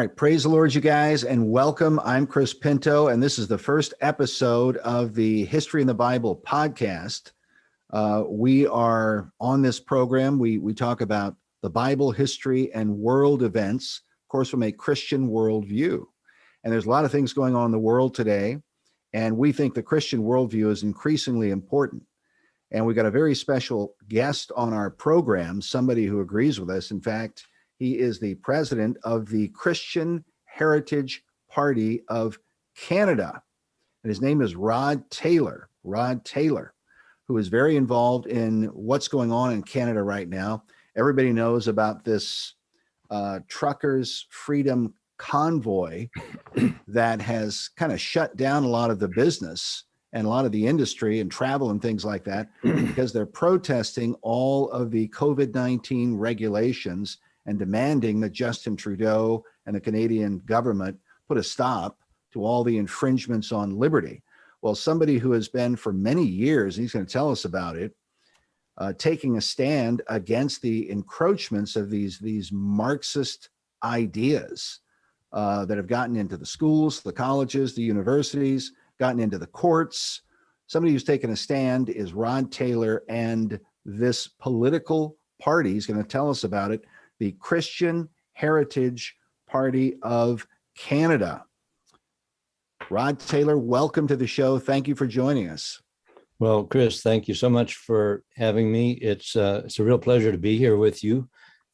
right, praise the Lord, you guys, and welcome. I'm Chris Pinto, and this is the first episode of the History in the Bible podcast. We are on this program. We talk about the Bible, history, and world events, of course, from a Christian worldview. And there's a lot of things going on in the world today, and we think the Christian worldview is increasingly important. And we got a very special guest on our program, somebody who agrees with us. In fact, he is the president of the Christian Heritage Party of Canada. And his name is Rod Taylor. Rod Taylor, who is very involved in what's going on in Canada right now. Everybody knows about this Truckers Freedom Convoy that has kind of shut down a lot of the business and a lot of the industry and travel and things like that because they're protesting all of the COVID-19 regulations and demanding that Justin Trudeau and the Canadian government put a stop to all the infringements on liberty. Well, somebody who has been for many years, and he's going to tell us about it, taking a stand against the encroachments of these Marxist ideas that have gotten into the schools, the colleges, the universities, gotten into the courts. Somebody who's taken a stand is Rod Taylor and this political party. He's going to tell us about it, the Christian Heritage Party of Canada. Rod Taylor, welcome to the show. Thank you for joining us. Well, Chris, thank you so much for having me. It's a real pleasure to be here with you.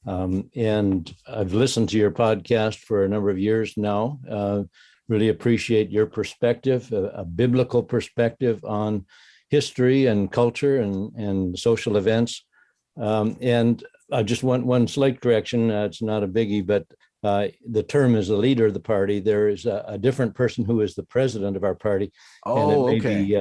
And I've listened to your podcast for a number of years now. Really appreciate your perspective, a biblical perspective on history and culture and social events. And I just want one slight correction. It's not a biggie, but the term is the leader of the party. There is a different person who is the president of our party. Oh, and it may okay. be,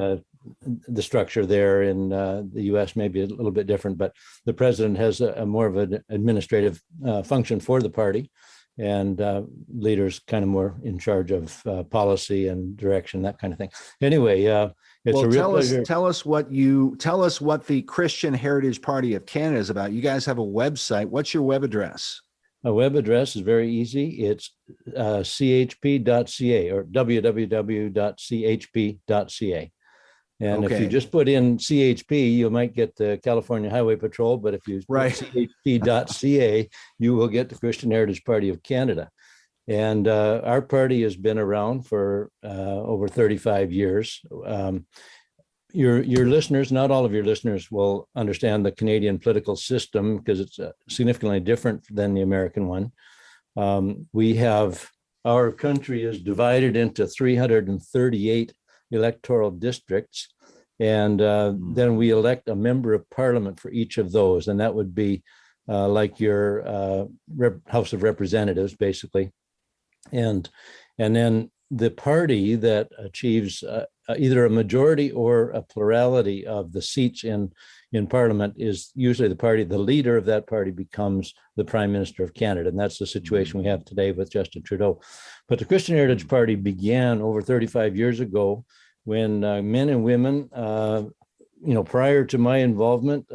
the structure there in the U.S. may be a little bit different, but the president has a more of an administrative function for the party, and leaders kind of more in charge of policy and direction, that kind of thing. Anyway, it's a real pleasure. Tell us what the Christian Heritage Party of Canada is about. You guys have a website. What's your web address? A web address is very easy. It's chp.ca or www.chp.ca. And Okay. if you just put in CHP, you might get the California Highway Patrol, but if you put chp.ca, you will get the Christian Heritage Party of Canada. And our party has been around for over 35 years. Your listeners, not all of your listeners will understand the Canadian political system because it's significantly different than the American one. Our country is divided into 338 electoral districts, and then we elect a member of parliament for each of those, and that would be like your House of Representatives, basically. And then the party that achieves either a majority or a plurality of the seats in parliament is usually the leader of that party becomes the Prime Minister of Canada. And that's the situation we have today with Justin Trudeau. But the Christian Heritage Party began over 35 years ago when men and women, prior to my involvement,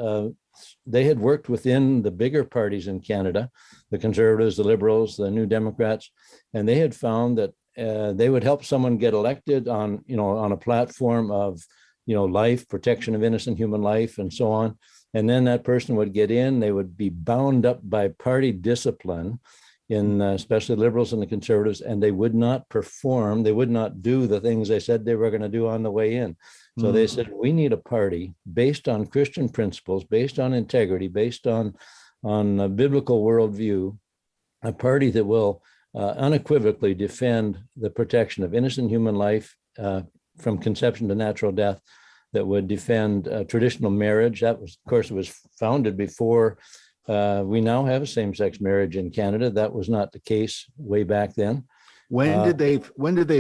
they had worked within the bigger parties in Canada, the Conservatives, the Liberals, the New Democrats, and they had found that they would help someone get elected on a platform of, life, protection of innocent human life, and so on. And then that person would get in, they would be bound up by party discipline in especially Liberals and the Conservatives, and they would not perform, they would not do the things they said they were going to do on the way in. So they said, we need a party based on Christian principles, based on integrity, based on a biblical worldview, a party that will unequivocally defend the protection of innocent human life from conception to natural death, that would defend traditional marriage. That was, of course, it was founded before we now have a same-sex marriage in Canada. That was not the case way back then. When did they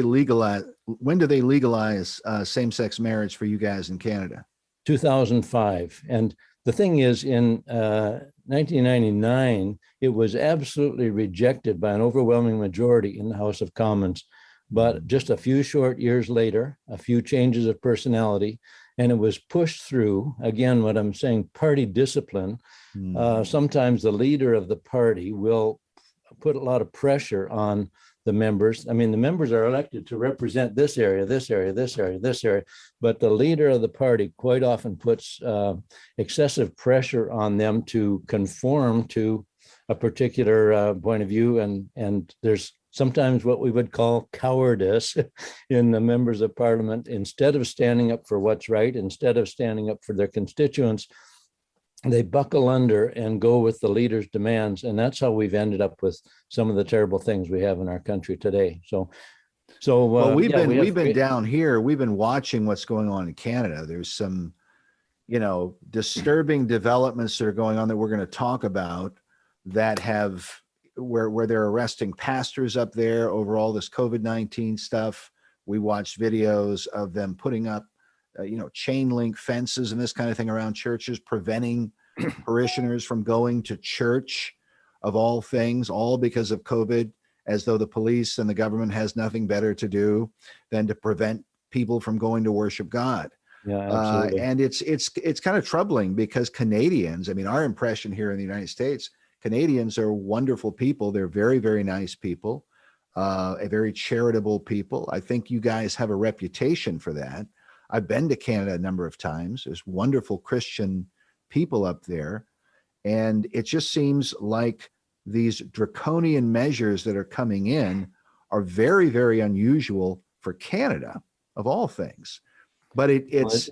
legalize same-sex marriage for you guys in Canada? 2005. And the thing is, in 1999, it was absolutely rejected by an overwhelming majority in the House of Commons. But just a few short years later, a few changes of personality, and it was pushed through, again, what I'm saying, party discipline. Sometimes the leader of the party will put a lot of pressure on the members. I mean, the members are elected to represent this area, this area, this area, this area, but the leader of the party quite often puts excessive pressure on them to conform to a particular point of view, and there's sometimes what we would call cowardice in the members of parliament. Instead of standing up for what's right, instead of standing up for their constituents, they buckle under and go with the leader's demands. And that's how we've ended up with some of the terrible things we have in our country today. Well, we've been down here. We've been watching what's going on in Canada. There's some, disturbing developments that are going on that we're going to talk about that have where they're arresting pastors up there over all this COVID-19 stuff. We watched videos of them putting up chain link fences and this kind of thing around churches, preventing parishioners from going to church, of all things, all because of COVID, as though the police and the government has nothing better to do than to prevent people from going to worship God. Yeah, absolutely. And it's kind of troubling because Canadians, I mean, our impression here in the United States, Canadians are wonderful people. They're very, very nice people, a very charitable people. I think you guys have a reputation for that. I've been to Canada a number of times. There's wonderful Christian people up there. And it just seems like these draconian measures that are coming in are very, very unusual for Canada, of all things. But it's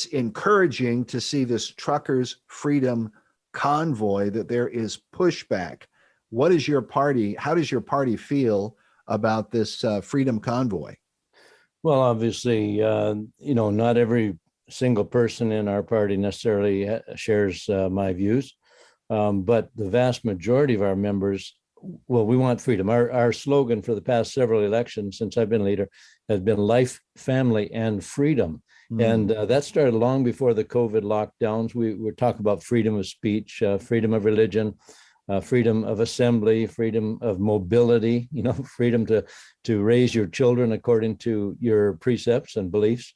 encouraging to see this Truckers Freedom Convoy, that there is pushback. How does your party feel about this Freedom Convoy? Well, obviously, not every single person in our party necessarily shares my views, but the vast majority of our members, well, we want freedom. Our slogan for the past several elections since I've been leader has been life, family, and freedom. And that started long before the COVID lockdowns. We were talking about freedom of speech, freedom of religion, freedom of assembly, freedom of mobility, freedom to raise your children according to your precepts and beliefs.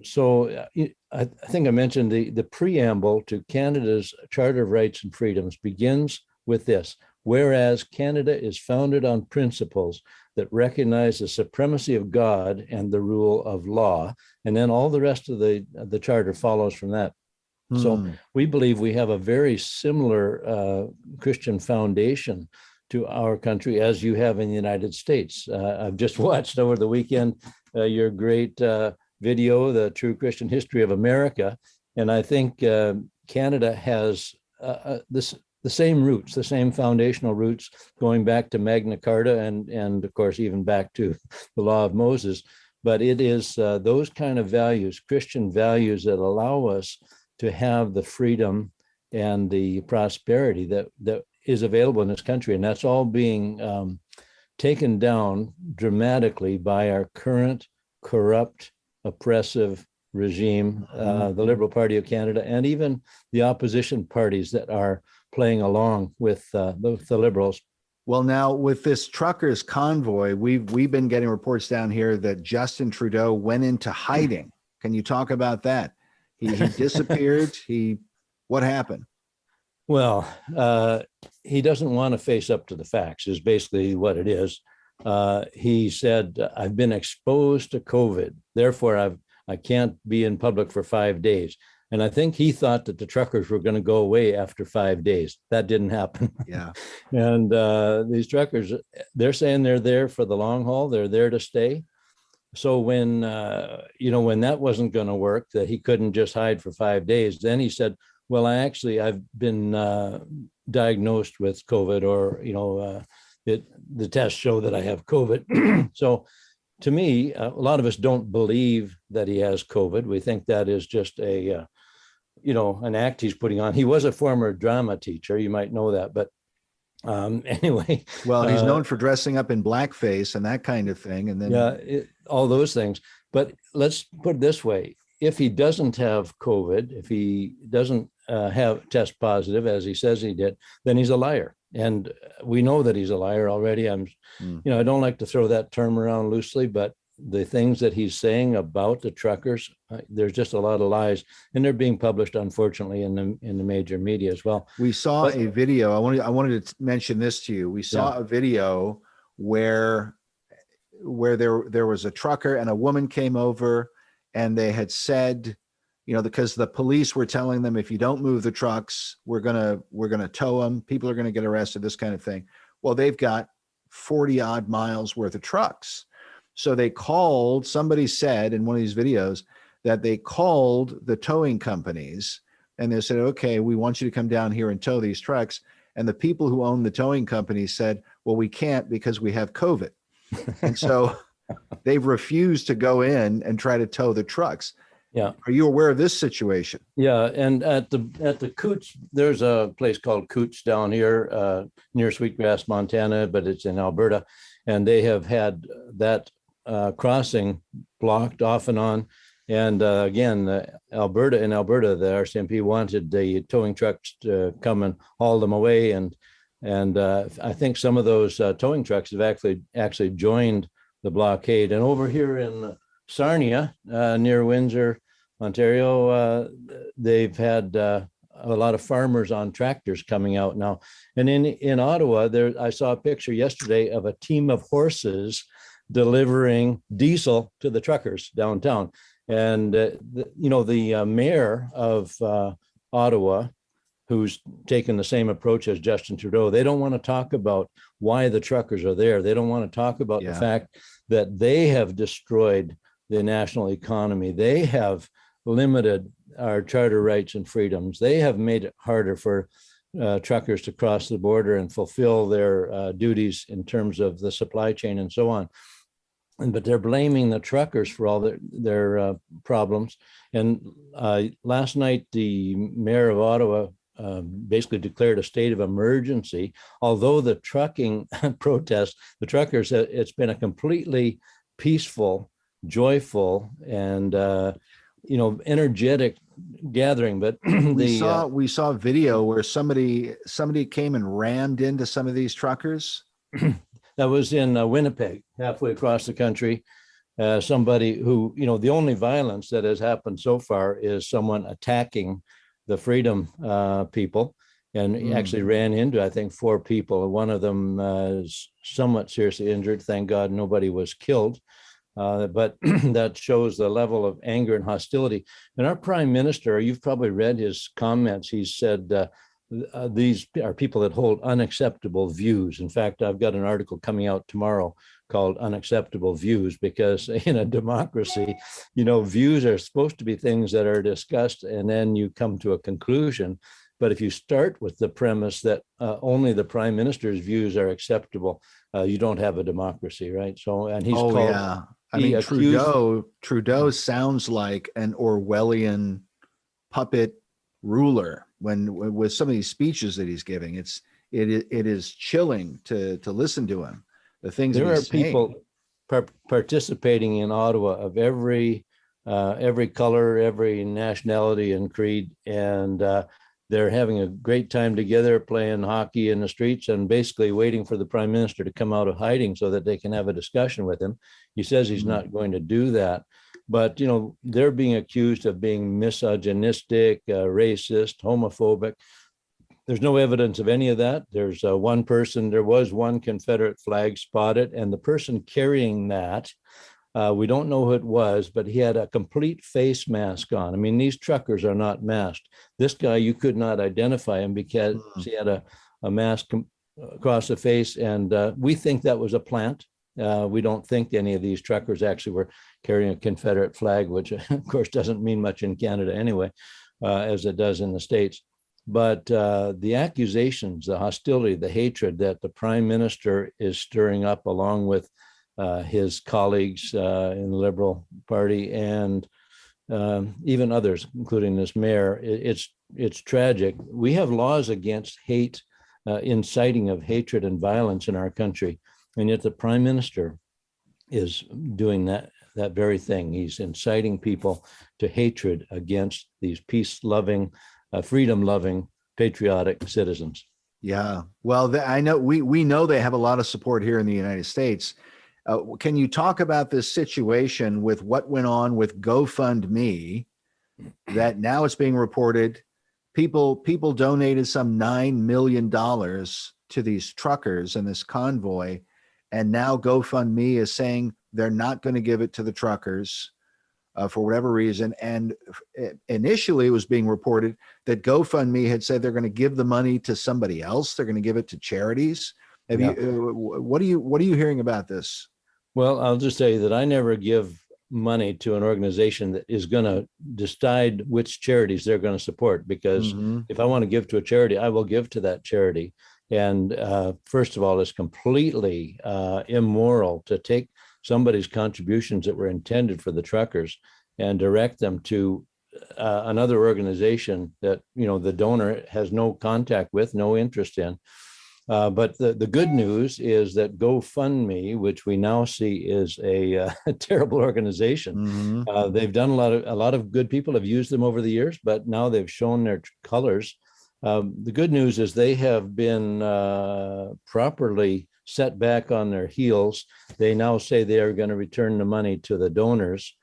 So I think I mentioned the preamble to Canada's Charter of Rights and Freedoms begins with this: whereas Canada is founded on principles that recognize the supremacy of God and the rule of law. And then all the rest of the charter follows from that. So we believe we have a very similar Christian foundation to our country as you have in the United States. I've just watched over the weekend your great video, The True Christian History of America. And I think Canada has the same roots, the same foundational roots, going back to Magna Carta and of course, even back to the Law of Moses. But it is those kind of values, Christian values, that allow us to have the freedom and the prosperity that is available in this country. And that's all being taken down dramatically by our current corrupt, oppressive regime, the Liberal Party of Canada, and even the opposition parties that are playing along with the Liberals. Well, now with this Truckers Convoy, we've been getting reports down here that Justin Trudeau went into hiding. Can you talk about that? He disappeared. What happened? Well, he doesn't want to face up to the facts, is basically what it is. He said, I've been exposed to COVID, therefore I can't be in public for 5 days. And I think he thought that the truckers were going to go away after 5 days. That didn't happen. Yeah. And these truckers, they're saying they're there for the long haul. They're there to stay. So when that wasn't going to work, that he couldn't just hide for 5 days, then he said, well, I've been diagnosed with COVID, or, the tests show that I have COVID. So to me, a lot of us don't believe that he has COVID. We think that is just an act he's putting on. He was a former drama teacher. You might know that, but anyway. Well, he's known for dressing up in blackface and that kind of thing. And then all those things. But let's put it this way. If he doesn't have COVID, if he doesn't have test positive, as he says he did, then he's a liar. And we know that he's a liar already. I don't like to throw that term around loosely, but the things that he's saying about the truckers, there's just a lot of lies, and they're being published, unfortunately, in the major media as well. We saw a video. I wanted to mention this to you. We saw a video where there was a trucker and a woman came over, and they had said, because the police were telling them, if you don't move the trucks, we're gonna tow them. People are gonna get arrested. This kind of thing. Well, they've got 40 odd miles worth of trucks. So they called, somebody said in one of these videos that they called the towing companies and they said, okay, we want you to come down here and tow these trucks. And the people who own the towing companies said, well, we can't because we have COVID. And so they've refused to go in and try to tow the trucks. Yeah. Are you aware of this situation? Yeah. And at the Coots, there's a place called Coots down here near Sweetgrass, Montana, but it's in Alberta. And they have had that crossing blocked off and on. And again, Alberta, the RCMP wanted the towing trucks to come and haul them away. And I think some of those towing trucks have actually joined the blockade. And over here in Sarnia, near Windsor, Ontario, they've had a lot of farmers on tractors coming out now. And in Ottawa, I saw a picture yesterday of a team of horses delivering diesel to the truckers downtown. And the mayor of Ottawa, who's taken the same approach as Justin Trudeau, they don't want to talk about why the truckers are there. They don't want to talk about the fact that they have destroyed the national economy. They have limited our charter rights and freedoms. They have made it harder for truckers to cross the border and fulfill their duties in terms of the supply chain and so on. But they're blaming the truckers for all their problems. And last night, the mayor of Ottawa basically declared a state of emergency. Although the trucking protest, the truckers, it's been a completely peaceful, joyful, and energetic gathering. But we saw a video where somebody came and rammed into some of these truckers. That was in Winnipeg, halfway across the country. Somebody who, the only violence that has happened so far is someone attacking the Freedom people, and he actually ran into, I think, 4 people. One of them is somewhat seriously injured. Thank God nobody was killed. But that shows the level of anger and hostility. And our prime minister, you've probably read his comments. He said, these are people that hold unacceptable views. In fact, I've got an article coming out tomorrow called Unacceptable Views, because in a democracy, views are supposed to be things that are discussed and then you come to a conclusion. But if you start with the premise that only the prime minister's views are acceptable, you don't have a democracy, right? So, and he's Trudeau sounds like an Orwellian puppet ruler with some of these speeches that he's giving. It is chilling to listen to him. The things there are people participating in Ottawa of every color, every nationality and creed, and they're having a great time together, playing hockey in the streets and basically waiting for the prime minister to come out of hiding so that they can have a discussion with him. He says he's not going to do that. But, they're being accused of being misogynistic, racist, homophobic. There's no evidence of any of that. There was one Confederate flag spotted, and the person carrying that, we don't know who it was, but he had a complete face mask on. I mean, these truckers are not masked. This guy, you could not identify him because he had a mask across the face, and we think that was a plant. We don't think any of these truckers actually were carrying a Confederate flag, which of course doesn't mean much in Canada anyway, as it does in the States. But the accusations, the hostility, the hatred that the prime minister is stirring up along with his colleagues in the Liberal Party and even others, including this mayor, it's tragic. We have laws against hate, inciting of hatred and violence in our country. And yet the prime minister is doing that very thing. He's inciting people to hatred against these peace-loving, freedom-loving, patriotic citizens. Yeah. Well, I know we know they have a lot of support here in the United States. Can you talk about this situation with what went on with GoFundMe, that now it's being reported people donated some $9 million to these truckers and this convoy, and now GoFundMe is saying they're not going to give it to the truckers for whatever reason. And initially it was being reported that GoFundMe had said they're going to give the money to somebody else. They're going to give it to charities. Have you, what are you hearing about this? Well, I'll just say that I never give money to an organization that is going to decide which charities they're going to support, because if I want to give to a charity, I will give to that charity. And first of all, it's completely immoral to take somebody's contributions that were intended for the truckers and direct them to another organization that, you know, the donor has no contact with, no interest in. But the good news is that GoFundMe, which we now see is a terrible organization, they've done a lot of good people have used them over the years, but now they've shown their colors. The good news is they have been properly set back on their heels. They now say they are going to return the money to the donors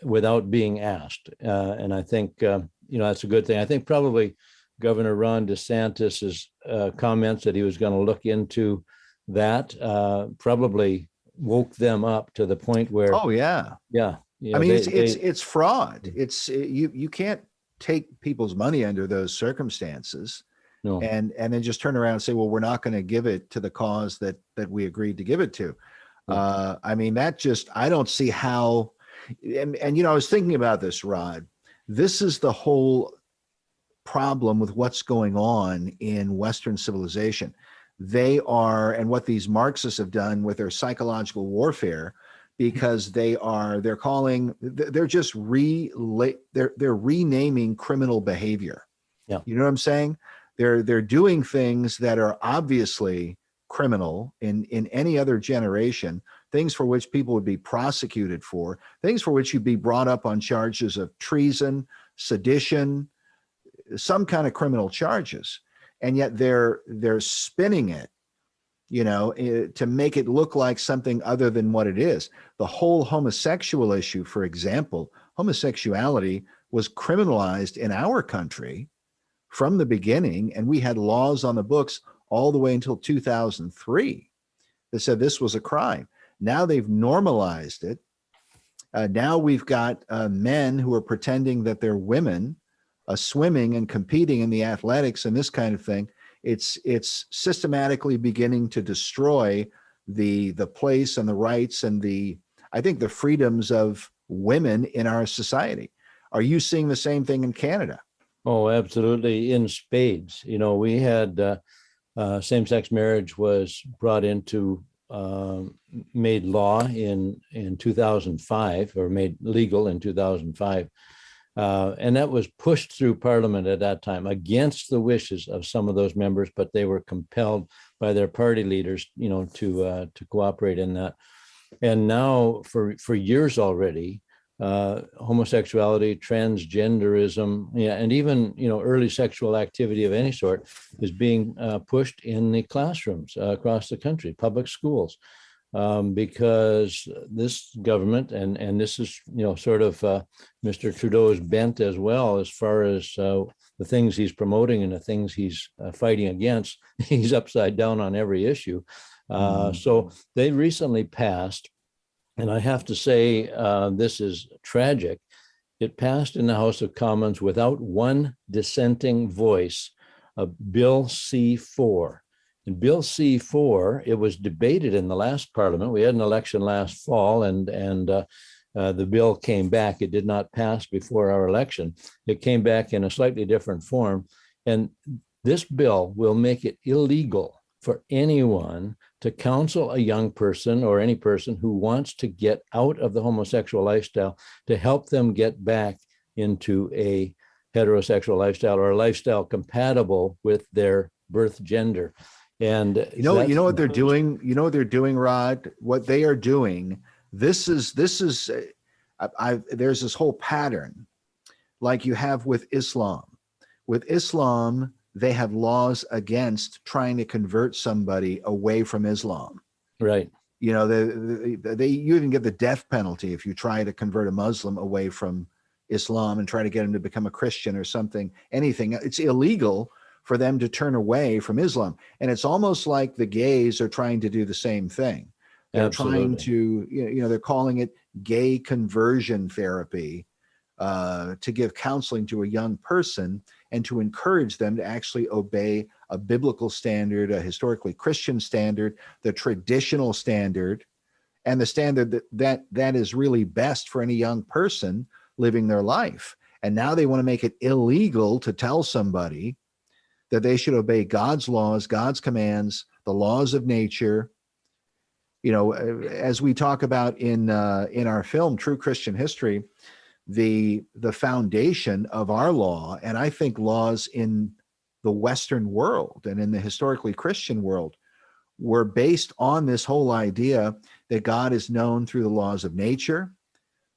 without being asked. And I think, that's a good thing. I think probably Governor Ron DeSantis's comments that he was going to look into that probably woke them up to the point where, I mean, it's fraud. It's you can't take people's money under those circumstances. No. And then just turn around and say, well, we're not going to give it to the cause that we agreed to give it to. I mean, I don't see how, and I was thinking about this, Rod. This is the whole problem with what's going on in Western civilization. They are, and what these Marxists have done with their psychological warfare, because they're just they're renaming criminal behavior. Yeah. You know what I'm saying? They're doing things that are obviously criminal in any other generation, things for which people would be prosecuted for, things for which you'd be brought up on charges of treason, sedition, some kind of criminal charges. And yet they're spinning it, to make it look like something other than what it is. The whole homosexual issue, for example, homosexuality was criminalized in our country from the beginning, and we had laws on the books all the way until 2003 that said this was a crime. Now they've normalized it. Now we've got men who are pretending that they're women, swimming and competing in the athletics and this kind of thing. It's systematically beginning to destroy the place and the rights and I think the freedoms of women in our society. Are you seeing the same thing in Canada? Oh, absolutely, in spades. We had same-sex marriage was brought into, made law in 2005, or made legal in 2005. And that was pushed through Parliament at that time against the wishes of some of those members, but they were compelled by their party leaders, to cooperate in that. And now for years already, homosexuality, transgenderism, and even early sexual activity of any sort is being pushed in the classrooms across the country, public schools, because this government and this is sort of Mr. Trudeau's bent as well, as far as the things he's promoting and the things he's fighting against. He's upside down on every issue. So they recently passed. And I have to say, this is tragic. It passed in the House of Commons without one dissenting voice, Bill C-4. And Bill C-4, it was debated in the last Parliament. We had an election last fall, and the bill came back. It did not pass before our election. It came back in a slightly different form. And this bill will make it illegal for anyone to counsel a young person or any person who wants to get out of the homosexual lifestyle, to help them get back into a heterosexual lifestyle, or a lifestyle compatible with their birth gender. And what they're doing. You know what they're doing, Rod. What they are doing. This is. There's this whole pattern, like you have with Islam. With Islam, they have laws against trying to convert somebody away from Islam. Right. You know, you even get the death penalty if you try to convert a Muslim away from Islam and try to get him to become a Christian or something, anything. It's illegal for them to turn away from Islam. And it's almost like the gays are trying to do the same thing. They're trying to, they're calling it gay conversion therapy, to give counseling to a young person and to encourage them to actually obey a biblical standard, a historically Christian standard, the traditional standard, and the standard that is really best for any young person living their life. And now they want to make it illegal to tell somebody that they should obey God's laws, God's commands, the laws of nature. You know, as we talk about in our film, True Christian History, the foundation of our law, and I think laws in the Western world and in the historically Christian world, were based on this whole idea that God is known through the laws of nature.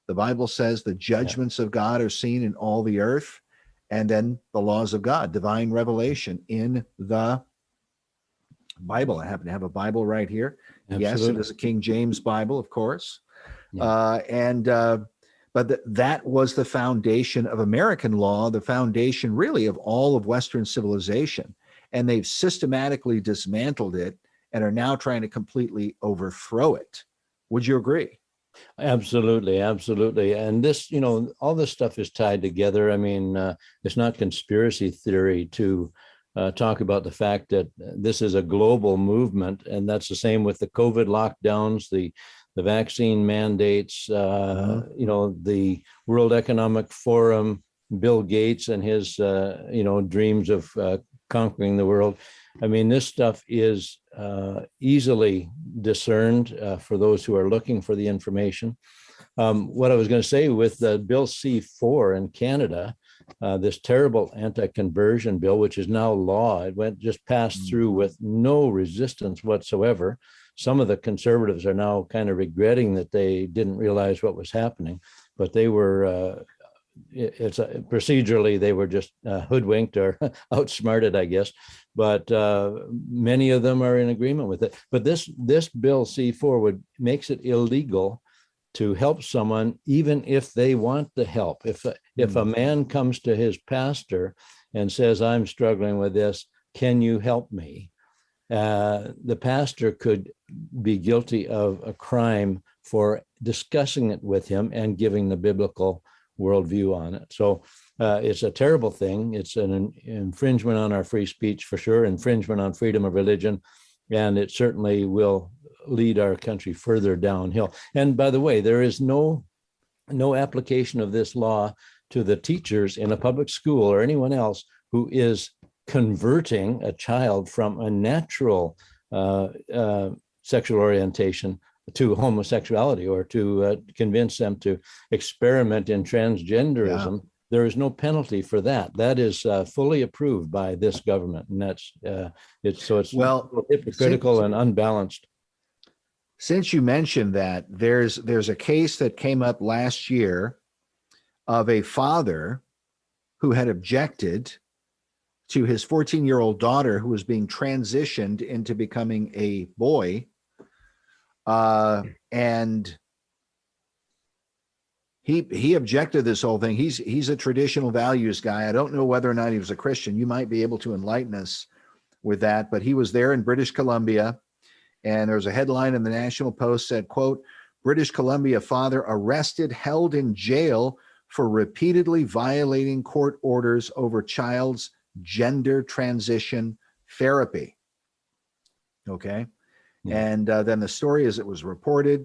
The Bible says the judgments of God are seen in all the earth, and then the laws of God, divine revelation in the Bible. I happen to have a Bible right here. Absolutely. Yes, it is a King James Bible, of course. Yeah. But that was the foundation of American law, the foundation really of all of Western civilization. And they've systematically dismantled it and are now trying to completely overthrow it. Would you agree? Absolutely, absolutely. And this, all this stuff is tied together. I mean, it's not conspiracy theory to talk about the fact that this is a global movement, and that's the same with the COVID lockdowns, the vaccine mandates, the World Economic Forum, Bill Gates and his, dreams of conquering the world. I mean, this stuff is easily discerned for those who are looking for the information. What I was going to say with Bill C-4 in Canada, this terrible anti-conversion bill, which is now law, it just passed through with no resistance whatsoever. Some of the conservatives are now kind of regretting that they didn't realize what was happening, but they were, procedurally, they were just hoodwinked or outsmarted, I guess. But many of them are in agreement with it. But this bill C-4 makes it illegal to help someone, even if they want the help. If a man comes to his pastor and says, "I'm struggling with this, can you help me?" The pastor could be guilty of a crime for discussing it with him and giving the biblical worldview on it. So it's a terrible thing. It's an infringement on our free speech for sure, infringement on freedom of religion, and it certainly will lead our country further downhill. And by the way, there is no application of this law to the teachers in a public school or anyone else who is converting a child from a natural sexual orientation to homosexuality, or to convince them to experiment in transgenderism. Yeah. There is no penalty for that. That is fully approved by this government, and that's it's hypocritical and unbalanced. Since you mentioned that, there's a case that came up last year of a father who had objected to his 14-year-old daughter who was being transitioned into becoming a boy. And he objected to this whole thing. He's a traditional values guy. I don't know whether or not he was a Christian. You might be able to enlighten us with that, but he was there in British Columbia, and there was a headline in the National Post said, quote, "British Columbia father arrested, held in jail for repeatedly violating court orders over child's gender transition therapy." Okay. Yeah. And then the story, as it was reported,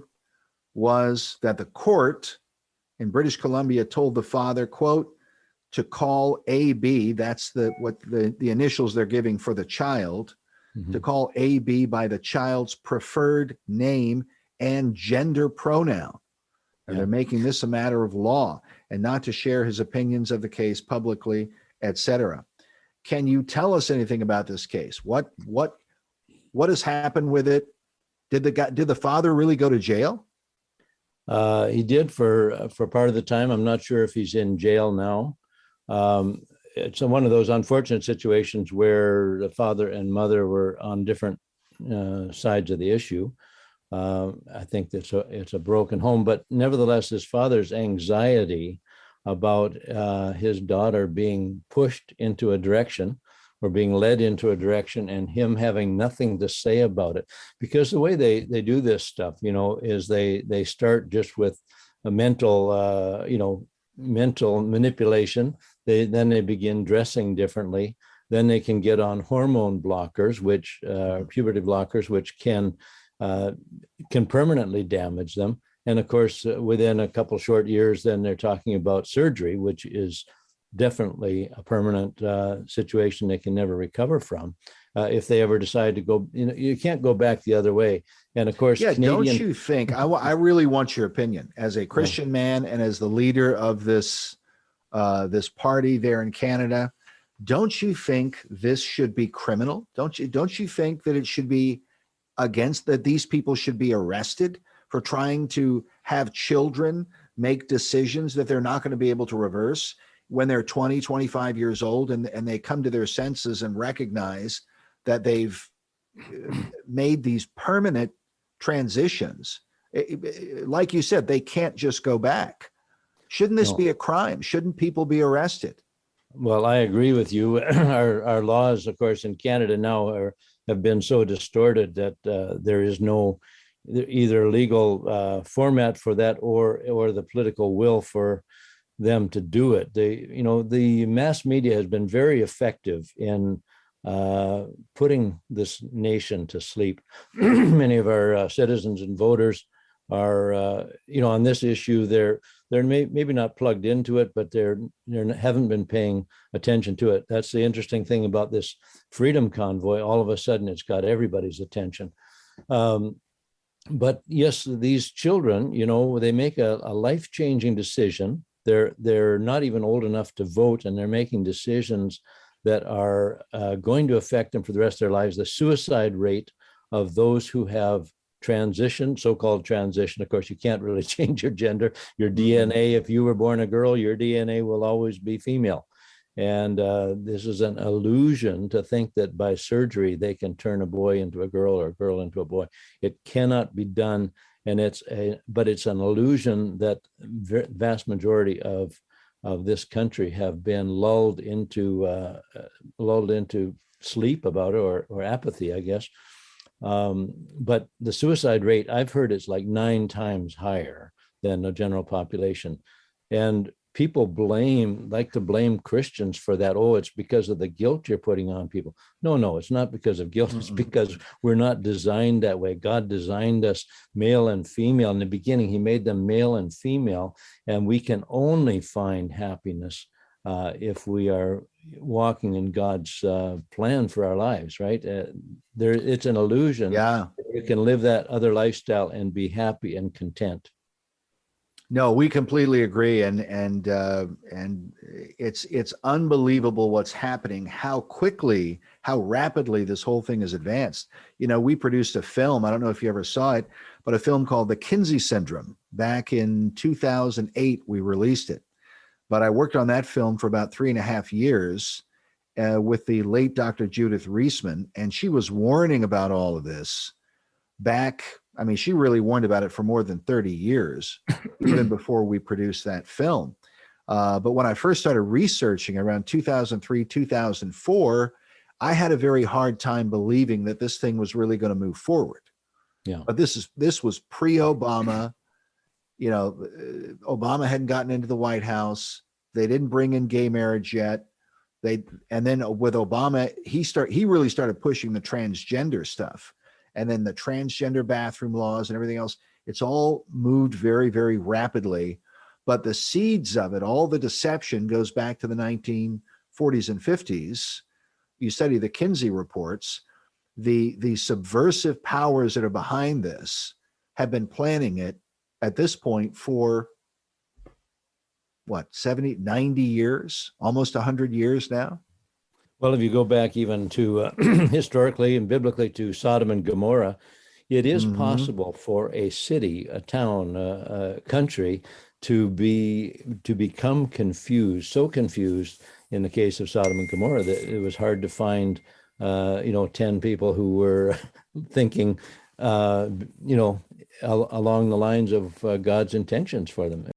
was that the court in British Columbia told the father, quote, to call AB, that's the initials they're giving for the child, to call AB by the child's preferred name and gender pronoun. And they're making this a matter of law, and not to share his opinions of the case publicly, etc. Can you tell us anything about this case? What has happened with it? Did the father really go to jail? He did for part of the time. I'm not sure if he's in jail now. It's one of those unfortunate situations where the father and mother were on different sides of the issue. I think it's a broken home. But nevertheless, his father's anxiety about his daughter being pushed into a direction or being led into a direction, and him having nothing to say about it. Because the way they do this stuff, is they start just with a mental manipulation. Then they begin dressing differently. Then they can get on hormone blockers, which puberty blockers, which can permanently damage them. And of course, within a couple short years, then they're talking about surgery, which is definitely a permanent situation they can never recover from. If they ever decide to go, you can't go back the other way. And of course, don't you think, I really want your opinion as a Christian man and as the leader of this party there in Canada, don't you think this should be criminal? Don't you think that it should be that these people should be arrested for trying to have children make decisions that they're not going to be able to reverse when they're 20, 25 years old, and they come to their senses and recognize that they've made these permanent transitions? Like you said, they can't just go back. Shouldn't this be a crime? Shouldn't people be arrested? Well, I agree with you. Our laws, of course, in Canada now have been so distorted that there is no either legal format for that or the political will for them to do it. The mass media has been very effective in putting this nation to sleep. Many of our citizens and voters are, on this issue, they're maybe not plugged into it, but they haven't been paying attention to it. That's the interesting thing about this Freedom Convoy. All of a sudden, it's got everybody's attention. But yes, these children, they make a life-changing decision. They're not even old enough to vote, and they're making decisions that are going to affect them for the rest of their lives. The suicide rate of those who have transition, so-called transition, of course, you can't really change your gender. Your DNA, if you were born a girl, your DNA will always be female. And this is an illusion to think that by surgery they can turn a boy into a girl or a girl into a boy. It cannot be done, and but it's an illusion that vast majority of this country have been lulled into sleep about it, or apathy, I guess. But the suicide rate, I've heard, it's like 9 times higher than the general population. And people like to blame Christians for that. Oh, it's because of the guilt you're putting on people. No, it's not because of guilt. It's because we're not designed that way. God designed us male and female. In the beginning, he made them male and female, and we can only find happiness if we are walking in God's plan for our lives, right? It's an illusion. Yeah. You can live that other lifestyle and be happy and content. No, we completely agree, and it's unbelievable what's happening, how rapidly this whole thing has advanced. We produced a film, I don't know if you ever saw it, but a film called The Kinsey Syndrome. Back in 2008, we released it. But I worked on that film for about 3.5 years with the late Dr. Judith Reisman, and she was warning about all of this she really warned about it for more than 30 years, even before we produced that film. But when I first started researching around 2003, 2004, I had a very hard time believing that this thing was really going to move forward. Yeah. But this was pre-Obama. Obama hadn't gotten into the White House. They didn't bring in gay marriage yet. And then with Obama, he really started pushing the transgender stuff. And then the transgender bathroom laws and everything else, it's all moved very, very rapidly. But the seeds of it, all the deception, goes back to the 1940s and 50s. You study the Kinsey reports, the subversive powers that are behind this have been planning it at this point for 70, 90 years, almost 100 years now? Well, if you go back even to historically and biblically to Sodom and Gomorrah, it is possible for a city, a town, a country to become confused, so confused in the case of Sodom and Gomorrah that it was hard to find 10 people who were thinking you know, along the lines of God's intentions for them.